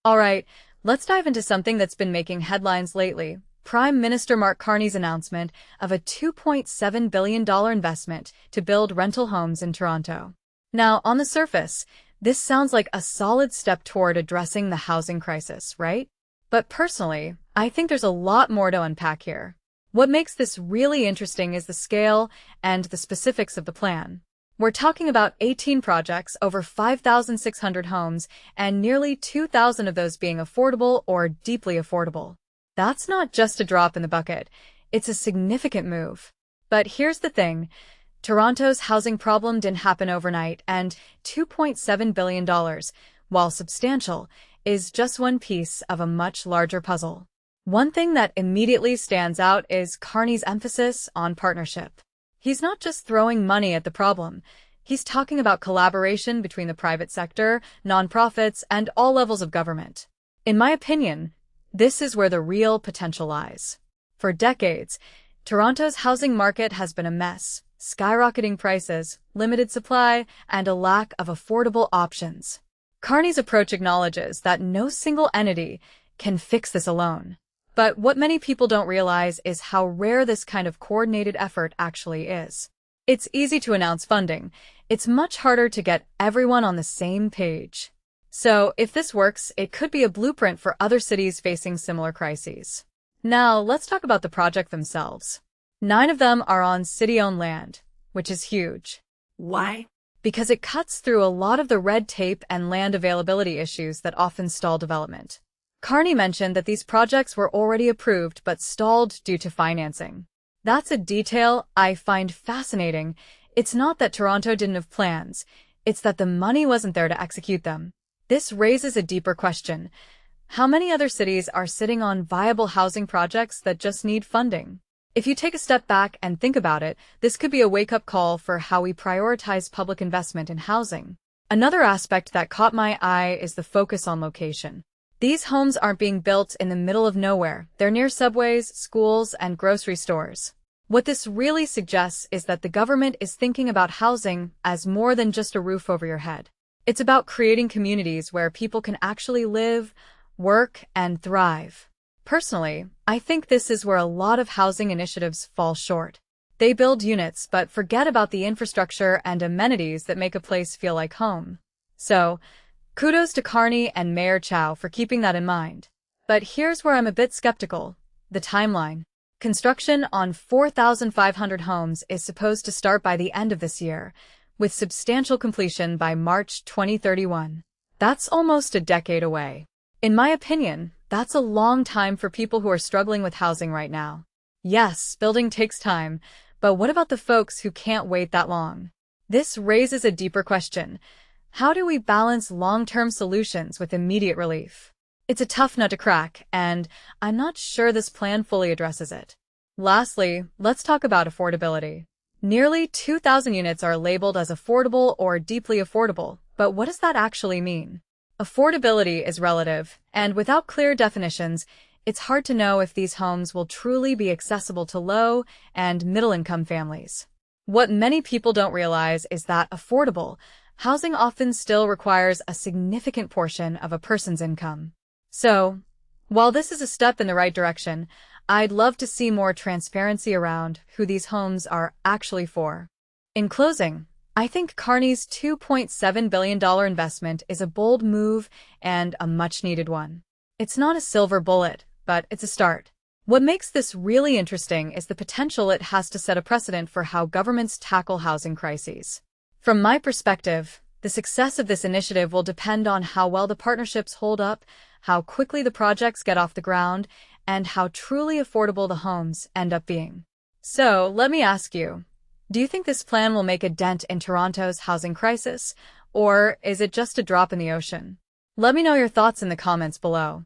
Alright, let's dive into something that's been making headlines lately. Prime Minister Mark Carney's announcement of a $2.7 billion investment to build rental homes in Toronto. Now, on the surface, this sounds like a solid step toward addressing the housing crisis, right? But personally, I think there's a lot more to unpack here. What makes this really interesting is the scale and the specifics of the plan. We're talking about 18 projects, over 5,600 homes, and nearly 2,000 of those being affordable or deeply affordable. That's not just a drop in the bucket, it's a significant move. But here's the thing, Toronto's housing problem didn't happen overnight, and $2.7 billion, while substantial, is just one piece of a much larger puzzle. One thing that immediately stands out is Carney's emphasis on partnership. He's not just throwing money at the problem. He's talking about collaboration between the private sector, nonprofits, and all levels of government. In my opinion, this is where the real potential lies. For decades, Toronto's housing market has been a mess, skyrocketing prices, limited supply, and a lack of affordable options. Carney's approach acknowledges that no single entity can fix this alone. But what many people don't realize is how rare this kind of coordinated effort actually is. It's easy to announce funding. It's much harder to get everyone on the same page. So, if this works, it could be a blueprint for other cities facing similar crises. Now, let's talk about the project themselves. 9 of them are on city-owned land, which is huge. Why? Because it cuts through a lot of the red tape and land availability issues that often stall development. Carney mentioned that these projects were already approved but stalled due to financing. That's a detail I find fascinating. It's not that Toronto didn't have plans, it's that the money wasn't there to execute them. This raises a deeper question. How many other cities are sitting on viable housing projects that just need funding? If you take a step back and think about it, this could be a wake-up call for how we prioritize public investment in housing. Another aspect that caught my eye is the focus on location. These homes aren't being built in the middle of nowhere. They're near subways, schools, and grocery stores. What this really suggests is that the government is thinking about housing as more than just a roof over your head. It's about creating communities where people can actually live, work, and thrive. Personally, I think this is where a lot of housing initiatives fall short. They build units but forget about the infrastructure and amenities that make a place feel like home. So, kudos to Carney and Mayor Chow for keeping that in mind. But here's where I'm a bit skeptical. The timeline. Construction on 4,500 homes is supposed to start by the end of this year, with substantial completion by March 2031. That's almost a decade away. In my opinion, that's a long time for people who are struggling with housing right now. Yes, building takes time, but what about the folks who can't wait that long? This raises a deeper question. How do we balance long-term solutions with immediate relief? It's a tough nut to crack, and I'm not sure this plan fully addresses it. Lastly, let's talk about affordability. Nearly 2,000 units are labeled as affordable or deeply affordable, but what does that actually mean? Affordability is relative, and without clear definitions, it's hard to know if these homes will truly be accessible to low- and middle-income families. What many people don't realize is that affordable housing often still requires a significant portion of a person's income. So, while this is a step in the right direction, I'd love to see more transparency around who these homes are actually for. In closing, I think Carney's $2.7 billion investment is a bold move and a much-needed one. It's not a silver bullet, but it's a start. What makes this really interesting is the potential it has to set a precedent for how governments tackle housing crises. From my perspective, the success of this initiative will depend on how well the partnerships hold up, how quickly the projects get off the ground, and how truly affordable the homes end up being. So, let me ask you, do you think this plan will make a dent in Toronto's housing crisis, or is it just a drop in the ocean? Let me know your thoughts in the comments below.